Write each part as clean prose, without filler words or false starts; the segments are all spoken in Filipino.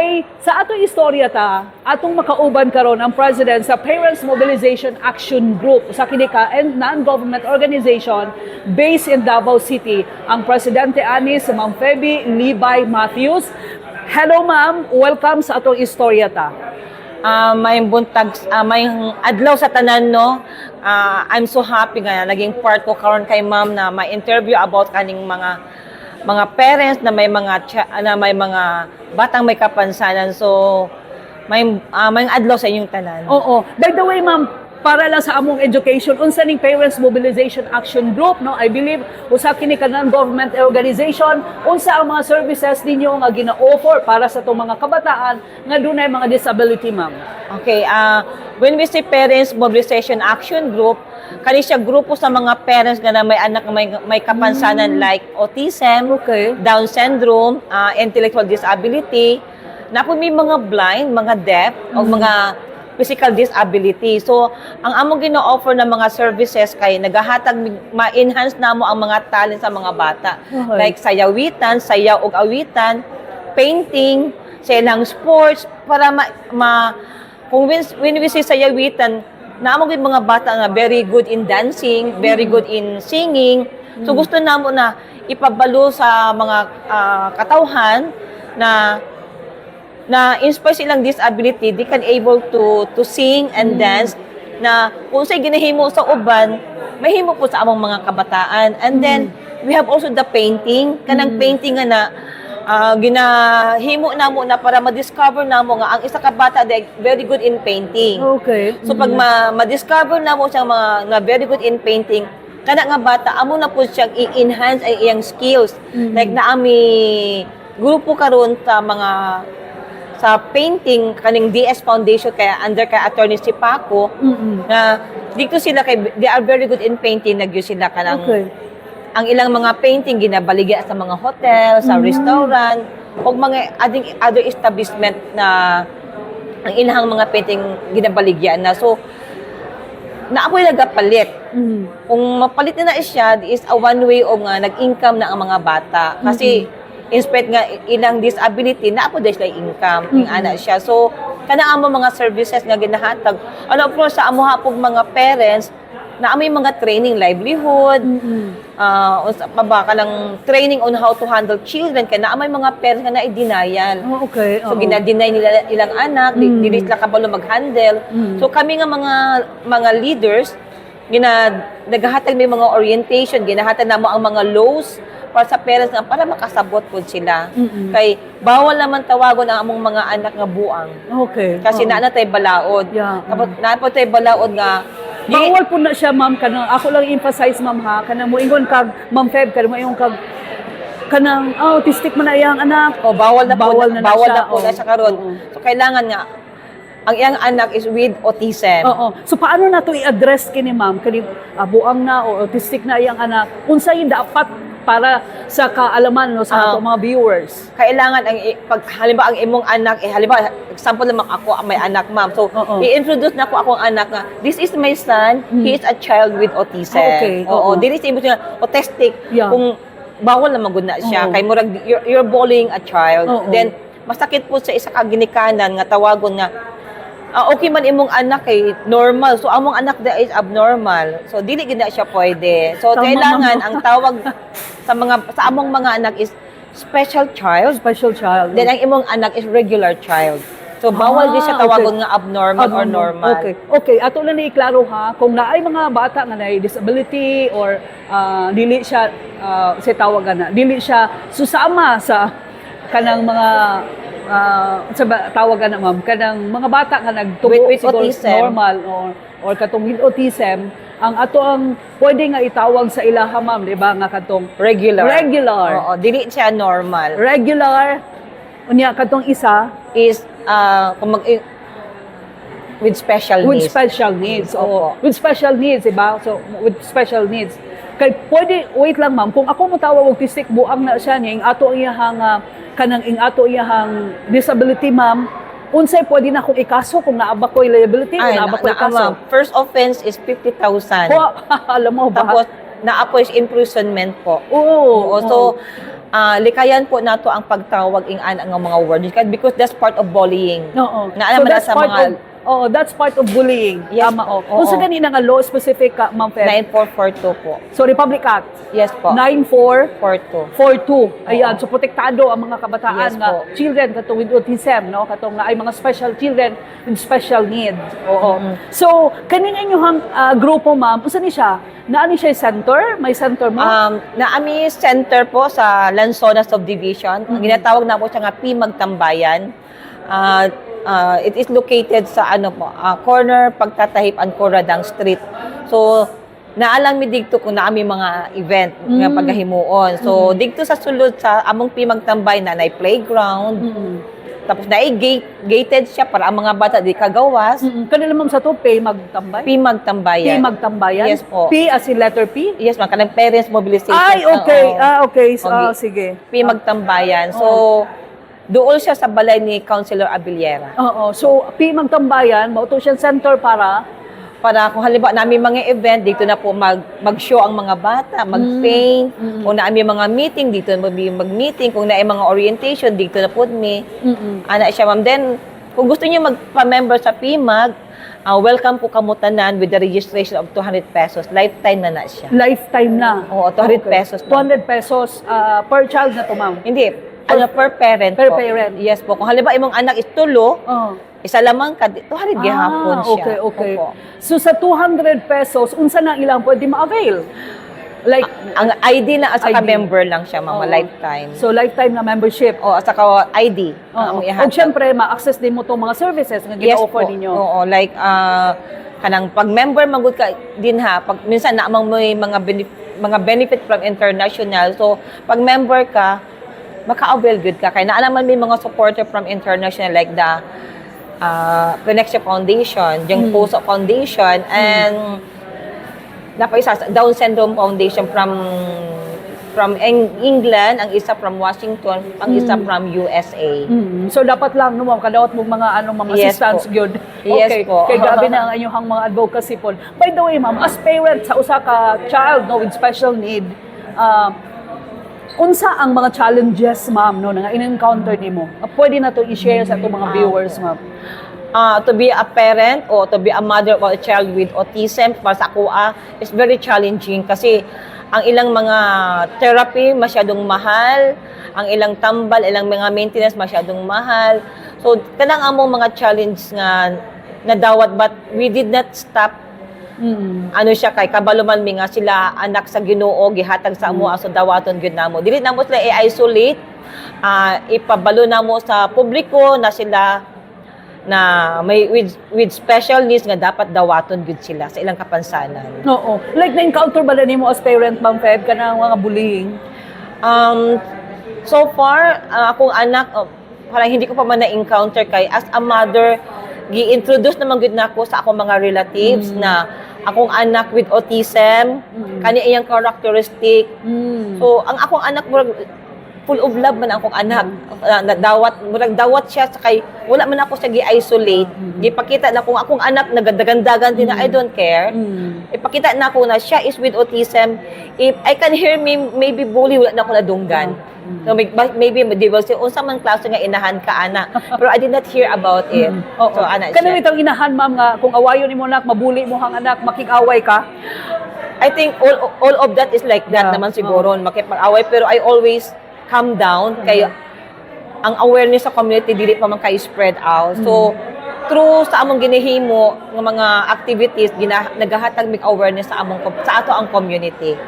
kay sa atong istorya ta, atong makauban karon ang president sa Parents Mobilization Action Group sa kinika and non-government organization based in Davao City. Ang presidente ani si Ma'am Feby Levi Matthews. Hello ma'am, welcome sa atong istorya ta. May buntag, may adlaw sa tanan, no? I'm so happy nga naging part ko karon kay ma'am na may interview about kaning mga parents na may mga batang may kapansanan. So may adlaw sa inyong tanan. Oo. By the way, ma'am, para lang sa among education, unsa ning Parents Mobilization Action Group, no? I believe usa kini ka non-government organization, unsa ang mga services ninyo nga gina-offer para sa itong mga kabataan nga dunay mga disability, ma'am? Okay, when we say Parents Mobilization Action Group, kani siya grupo sa mga parents nga na may anak nga may kapansanan like autism, Okay. Down syndrome, intellectual disability, na po may mga blind, mga deaf, o mga physical disability. So, ang among gina-offer na mga services kay nagahatag ma-enhance namo ang mga talent sa mga bata. Okay. Like sayawitan, sayaw og awitan, painting, sa ilang sports para kung when we say sayawitan, naamong gid mga bata nga very good in dancing, very good in singing. So gusto namo na ipabalo sa mga katawhan na in spite silang disability, they can able to sing and dance na kung say ginahimo sa uban, mahimo po sa among mga kabataan. And then we have also the painting, kanang painting nga na ginahimo namo na para ma-discover namo nga ang isa ka bata ay very good in painting. Okay. So pag ma-discover namo siya na very good in painting, kana nga bata amo na po siyang i-enhance ang iyang skills. Like naami grupo karon sa painting kaning DS Foundation kaya under kay Attorney si Paco na dito sila kay they are very good in painting, nagyo sila kanang ang ilang mga painting ginabaligya sa mga hotel, sa restaurant, o mga other establishment na ang ilang mga painting ginabaligya na. So, na ako'y nagapalit. Kung mapalit na siya, is a one way o nga nag-income na ang mga bata. Kasi, in spite nga ilang disability, na ako dahil sila income, yung anak siya. So, kanang amo mga services nga ginahatag. Ano po sa amo hapog mga parents, na may mga training livelihood, unsa pa ba kanang training on how to handle children kaya na may mga parents nga na i-denial. Oh, okay. So ginadeny nila ilang anak, dili sila kabalo mag-handle. So kami nga mga leaders naghahatag may mga orientation, ginahatag namo ang mga laws para sa parents nga para makasabot po sila. Kay bawal naman tawagon ang among mga anak nga buang. Okay. Kasi naa na tay balaod. Yeah. Tapos naa po tay balaod nga Bawal po na siya, ma'am, kanang ako lang emphasize, ma'am, ha, kanang mo ingon kag Ma'am Feb, kanang mo ingon kag kanang autistic man na iyang anak. o bawal na Bawal na siya. po na siya karon. So kailangan nga ang iyang anak is with autism. Oo. So paano na to i-address kini ma'am kani buang na o autistic na iyang anak? Unsa yung dapat para sa kaalaman no sa ato mga viewers? Kailangan pag halimbawa ang imong anak halimbawa example naman ako may anak ma'am. So i-introduce na ko akong anak nga this is my son, he is a child with autism. Okay. Oo, dili siya autistic. Yeah. Kung bawal na magud na siya kay murag you're bullying a child. Then masakit po sa isa ka ginikanan nga tawagon nga okay man imong anak kay normal. So among anak da is abnormal. So dili gid na siya pwede. So Tama, kailangan ma'am. ang tawag sa among mga anak is special child. Special child. Then ang imong anak is regular child. So bawal di siya tawagon nga abnormal or normal. Okay. Okay, ato na ni klaro ha kung naay mga bata nga naay disability or dili siya sa tawagan na dili siya susama sa kanang mga sa tawagan na ma'am kanang mga bata nga nagtubo With siguro autism. normal or katong with autism ang ato ang pwede nga itawag sa ilaha ma'am di ba nga katong Regular. regular Oo, dili siya normal. unya katong isa Is with special with needs. special needs. Oo. With special needs, diba? So, with special needs. Kay pwede, wait lang ma'am, kung ako mo tawag autistic, buang na siya niya, ing ato iyahang, kanang ing ato iyahang disability ma'am, unsay pwede na akong ikaso kung naaba ko'y liability o naaba ko'y kaso. First offense is 50,000. Alam mo ba? Tapos, naapoy imprisonment po. Oo. So, likayan po nato ang pagtawag ing ang mga words because that's part of bullying. Oo. Nga alam mo na sa mga that's part of bullying. Yes, Tama, oo. Kung sa ganina nga law specific ka, Ma'am Feb. 9442 po. So, Republic Act. Yes po. 9442. 42. Ayan, so protektado ang mga kabataan Yes nga po. children katong with autism, no? Katong na ay mga special children with special needs. Oo. Mm-hmm. So, kaning inyong grupo, ma'am, unsa ni siya? Naani siya center? May center mo? Naami center po sa Lanzona Subdivision. Ang ginatawag na po siya nga Pimag Tambayan. It is located sa corner pagtatahip ang Coradang Street. So, naalang mi digto kung naami mga event nga paghahimuon. So, digto sa sulod sa among Pimag Tambay na playground. Tapos gated siya para ang mga bata di kagawas. Kanila ma'am sa to, pay magtambay? Pimag Tambayan. P magtambayan? Yes po. P as in letter P? Yes, mga kanang parents mobilization. Ay, okay. Oo. Okay. So, Okay. sige. Pimag Tambayan. So, doon siya sa balay ni Councilor Abiliera. Oo. So, P magtambayan, mauto siyang center para Para kung halimbawa namin mga event, dito na po mag-show ang mga bata, mag-paint. Kung namin mga meeting, dito na mag-meeting. Kung namin mga orientation, dito na po mi. Ana siya, ma'am. Then, kung gusto niyo magpa-member sa PIMAG, welcome po kamutanan with the registration of 200 pesos. Lifetime na siya. lifetime na. Oo, 200 pesos. 200 pesos per child na to, ma'am. Hindi, per parent Per po. parent. Yes po. Kung halimbawa imong anak is tulo, isa lamang ka, 200 gihapon siya. Okay. Opo. So, sa 200 pesos, unsa na ilang pwede ma-avail? Like, Ang ID na at saka ID. member lang siya, mama, Oo. lifetime. so lifetime na membership. O, at saka ID. Oo. Ang O ihatag. syempre, ma-access din mo itong mga services na Yes gina-offer po. ninyo. Oo, like, kanang pag-member, magud ka din ha. Pag, minsan, naamang may mga benefit from international. So, pag member ka, maka-avail good ka. Kaya naalaman may mga supporter from international like the Connection Foundation, yung Puso Foundation, and napaisa Down Syndrome Foundation from England, ang isa from Washington, ang isa from USA. So dapat lang no kadawat mo mga mga Yes assistance po. gyud. Yes Okay. po. Kay grabe na ang inyong mga advocacy po. By the way, ma'am, as parent sa usa ka child no with special need, unsa ang mga challenges, ma'am, no nga in-encounter nimo? Pwede na to i-share sa atong mga viewers, ma'am. To be a parent or to be a mother of a child with autism, para sa ako, is very challenging kasi ang ilang mga therapy masyadong mahal, ang ilang tambal, ilang mga maintenance masyadong mahal. So, kanang among mga challenge nga nadawat, but we did not stop. Ano siya kay kabaluman mi nga sila anak sa Ginoo gihatag sa amo aso dawaton gyud namo. Dili namo sila i-isolate, ipabalo namo sa publiko na sila na may with special needs nga dapat dawaton gud sila sa ilang kapansanan. Oo. Like na-encounter ba nimo as parent, ma'am Feb, kanang mga bullying? So far, akong anak, parang hindi ko pa man na-encounter kay as a mother, gi-introduce naman gud nako sa akong mga relatives na akong anak with autism, kani iyang characteristic. So, ang akong anak full of love man akong anak. Dawat siya sa kay wala man ako siya gi-isolate. Gipakita na kung akong anak nagdagandagan din na I don't care. Ipakita na ako na siya is with autism. If I can hear me maybe bully, wala na ako nadunggan. So maybe they will say, unsa man klase nga inahan ka, ana. Pero I did not hear about it. So, ana Kanang siya. itong inahan, ma'am, nga kung awayon nimo anak, mabuli mo hang anak, makig-away ka. I think all of that is like that Yeah. naman siguro. Makipag-away. Pero I always calm down. Kaya ang awareness sa community, dili pa man kayo spread out. So, through sa among ginihimo ng mga activities, nagahatag mig awareness sa ato ang community.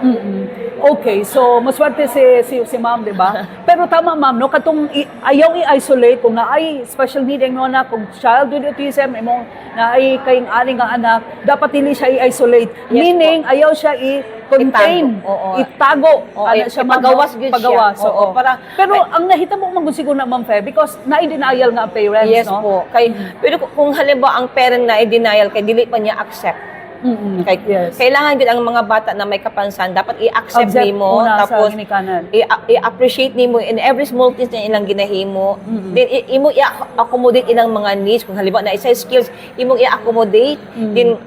Okay, so maswerte si ma'am, di ba? Pero tama, ma'am, no, katong ayaw i-isolate kung naay special need ang anak, kung child with autism, imong naay kayong aning ang anak, dapat dili siya i-isolate. Yes, Meaning, ayaw siya i-contain, Itago. Oo. itago. Oo, Ano siya, ma'am, ipagawas no? gyud siya. Pagawas, Oo, oo. para- Pero ang nahitabo man gud siguro na, ma'am Fe, because na-denial nga ang parents, Yes no? po. Pero kung halimbawa ang parent na i-denial kay dili pa niya accept. Yes. Kailangan gid ang mga bata na may kapansan dapat i-accept Accept nimo, una sa tapos ginikanan. i-appreciate nimo in every small things na ilang ginahimo. Then imo i-accommodate ilang mga needs. Kung halimbawa na isa skills, imo i-accommodate. Then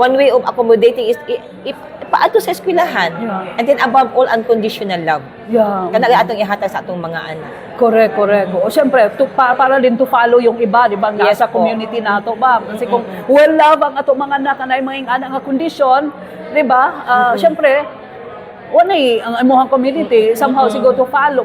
one way of accommodating is ipaato sa eskwelahan. Yeah. And then above all, unconditional love. Yeah. Kana atong ihatag sa atong mga anak. Correct. O syempre, para din to follow yung iba, di ba? Yes Nasa po. community nato ba? Kasi kung well love ang atong mga anak na mga anak nga kondisyon, di ba? Syempre, wala ang imuhang community, somehow siguro to follow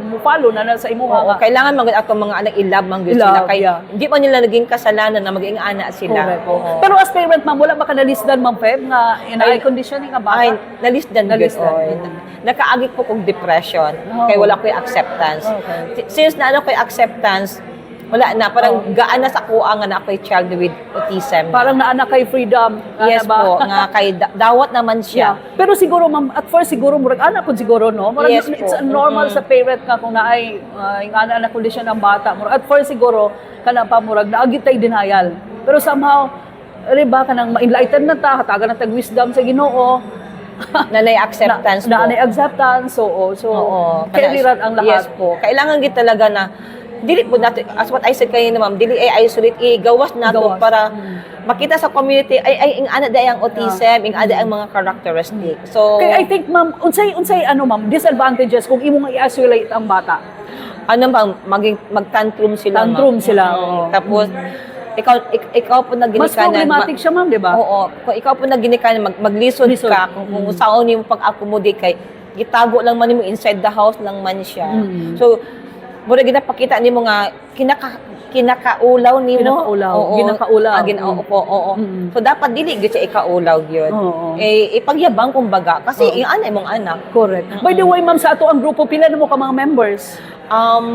na sa imuhang. Oo, kailangan maging atong mga anak i-love man gyud I-love, sila kay yeah. hindi pa nila naging kasalanan na maging anak sila. Correct. Oo. Pero as parent, ma'am, wala ba ka na-listan, ma'am Feb, na ina-eye conditioning nga Ay, bata? nalisdan gyud. Nalisdan. Nakaagit ko kog depression Oh. kay wala ko'y acceptance. Okay. Since na ano ko'y acceptance, wala na parang gaan na sa kuha nga na ako'y child with autism. Parang naanak kay freedom. yes ba? po, nga kay dawat naman siya. Yeah. Pero siguro, ma'am, at first siguro, murag anak ko siguro, no? Murag, Yes it's po. normal sa parent nga kung naay yung anak na kondisyon ng bata. Murag, at first siguro, kana pa murag, naagit tay denial. Pero somehow, ba, kanang ma-enlighten na ta, hatagan na tag wisdom sa Ginoo. Nanay acceptance po. Naanay acceptance, so kailangan ang lahat. Yes po. Kailangan gid talaga na dili po nato, as what I said kanina ma'am, dili ay isolate, gawas nato Gawas. para makita sa community ay ing ana day ang autism, ing ana ang mga characteristic. So Kaya I think, ma'am, unsay ano, ma'am, disadvantages kung imong i-isolate ang bata. ano bang mag-tantrum sila. Tantrum ma'am. sila, oo. Tapos ikaw po na Mas ginikanan. problematic siya, ma'am, di ba? Oo. Kung ikaw po na ginikanan, mag-listen Listen. ka kung saan mo pag-accommodate kay gitago lang man mo inside the house lang man siya. So mura ginapakita nimo nga kinakaulaw nimo. Kinakaulaw. Oo. Ginakaulaw. Oo. So dapat dili gyud siya ikaulaw gyud. Oo. Ipagyabang kumbaga kasi yung anay mong anak. Correct. By the way, ma'am, sa ato ang grupo, pila na mo ka mga members?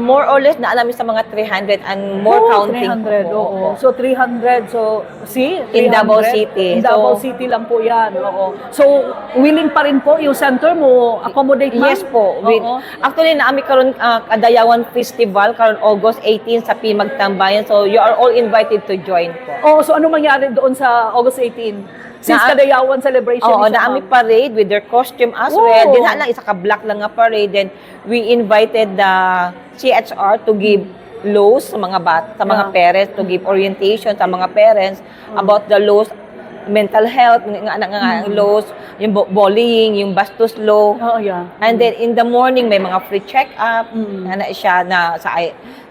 More or less na alam sa mga 300 and more counting. 300, oo. So, 300. So, see? In 300. Davao City. In Davao So, City lang po yan. Oo. So, willing pa rin po yung center mo accommodate, ma'am? Yes po. Oo. Actually, naami karon Kadayawan Festival karon August 18 sa Pimag Tambayan. So, you are all invited to join po. Oh, so ano mangyari doon sa August 18? Since Kadayawan celebration. Oo, is naami ma'am. parade with their costume as Wow. well. Din lang isa ka black lang nga parade. Then we invited the CHR to give laws sa mga sa mga Yeah. parents, to give orientation sa mga parents about the laws, mental health, nga laws, yung bullying, yung bastos law. Oo, yeah. And then in the morning may mga free check-up na siya na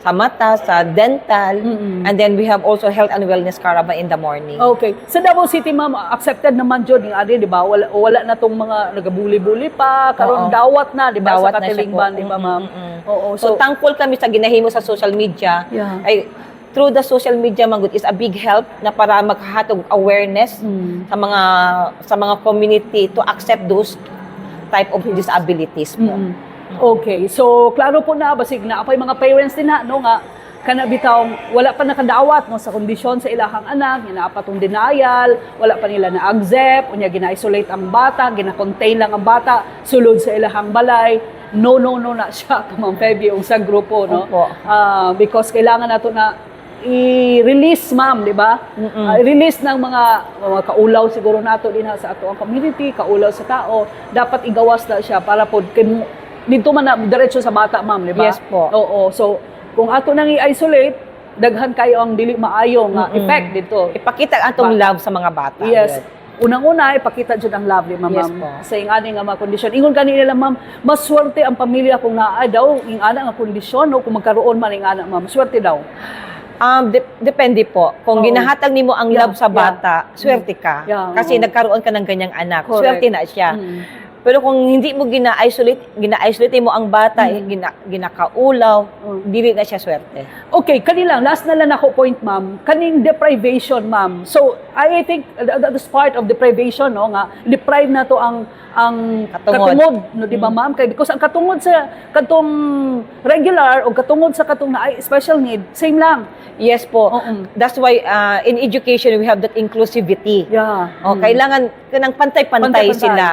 sa mata, sa dental. And then we have also health and wellness caravan in the morning. Okay. Sa Davao City, ma'am, accepted naman dyan yung adi, di ba? Wala na tong mga nagabuli-buli pa. Karon Oo. dawat na, di ba? Dawat Sa na siya Katilingban, po. di ba, ma'am? Oo. So, thankful kami sa ginahimo sa social media. Yeah. Ay, through the social media magud is a big help na para maghahatog awareness sa mga community to accept those type of disabilities po. Okay. So, klaro po na, basig na apay mga parents din na, no, nga, kana bitawng wala pa nakadawat no sa kondisyon sa ilahang anak, ginapatong denial, wala pa nila na accept, unya gina-isolate ang bata, gina-contain lang ang bata sulod sa ilahang balay. No na siya to Ma'am Feby sa grupo, no? Opo. Because kailangan nato na i-release, ma'am, di ba? Release ng mga kaulaw siguro nato din sa ato ang community, kaulaw sa tao, dapat igawas na siya para po dito man na diretso sa bata, ma'am, di ba? Yes po. Oo. So, kung ato nang i-isolate, daghan kayo ang dili maayo nga effect dito. Ipakita atong love sa mga bata. Yes. Unang-una, ipakita dyan ang love, ma'am. Yes po. Sa ing ani nga mga kondisyon. Ingon kanila, ma'am, mas swerte ang pamilya kung naa daw ing ana nga kondisyon o kung magkaroon man ing ana, ma'am. Swerte daw. Depende po. Kung Oo. ginahatag nimo ang Yeah, love sa bata, swerte ka. Yeah, Kasi oo. nagkaroon ka ng ganyang anak. Correct. Swerte na siya. Pero kung hindi mo gina-isolate mo ang bata, ginakaulaw, dili na siya swerte. Okay, kanilang, last na lang ako point, ma'am. Kaning deprivation, ma'am. So, I think that's part of deprivation, no? Nga, deprive na to ang katungod, no, di ba, ma'am? Kaya because ang katungod sa katong regular o katungod sa katong na special need, same lang. Yes po. Oo. That's why in education we have that inclusivity. Yeah. Kailangan kanang pantay-pantay Pantay-pantay. sila.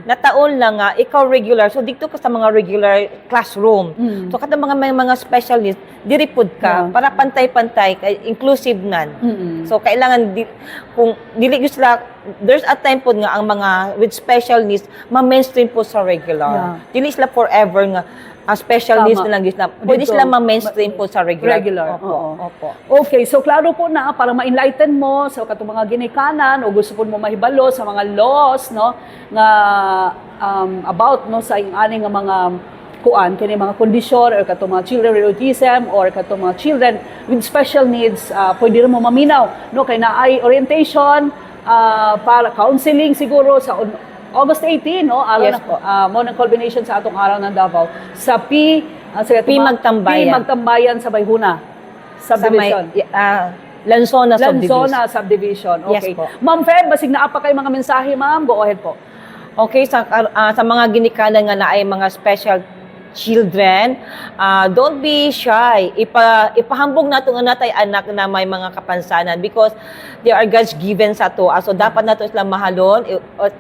Nataon lang nga ikaw regular, so dito ka sa mga regular classroom. So kada mga specialist, diri pud ka para pantay-pantay kay inclusive nan. So kailangan kung dili gyud sila, there's a time po nga ang mga with special needs ma-mainstream po sa regular. Dili sila forever nga special Tama. needs na lang na pwede Dito, silang ma-mainstream po sa regular. Opo, oo. opo. Okay, so klaro po na para ma-enlighten mo sa katong mga ginikanan o gusto po mo mahibalo sa mga laws no nga about no sa aning nga mga kuan kini mga kondisyon or katong mga children with autism or katong mga children with special needs pwede rin mo maminaw no kay naay orientation para counseling siguro sa August 18 no araw Yes na po. mo ng culmination sa atong araw ng Davao sa P Magtambayan. Magtambayan sa Bayhuna subdivision. Lanzona subdivision. Lanzona subdivision. Yes Okay. po. Ma'am Feb, basig na pa kay mga mensahe, ma'am. Go ahead po. Okay, sa mga ginikanan nga na ay mga special children, don't be shy. Ipahambog nato nga natay anak na may mga kapansanan because they are God's given sa to. So dapat nato sila mahalon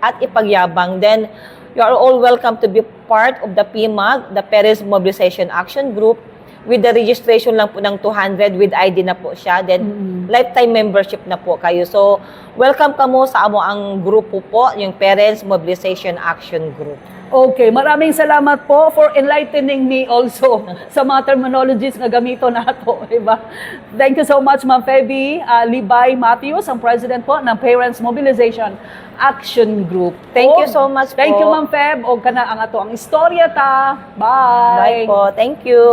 at ipagyabang. Then you are all welcome to be part of the PMAG, the Parents Mobilization Action Group. With the registration lang po ng 200, with ID na po siya. Then, lifetime membership na po kayo. So, welcome ka mo sa amo ang grupo po, yung Parents Mobilization Action Group. Okay, maraming salamat po for enlightening me also sa mga terminologies nga gamito nato, diba? Thank you so much, Ma'am Feby Libay Matthews, ang president po ng Parents Mobilization Action Group. Thank you so much Thank po. you, Ma'am Feb. O kana ang ato ang istorya ta. Bye. Bye po. Thank you.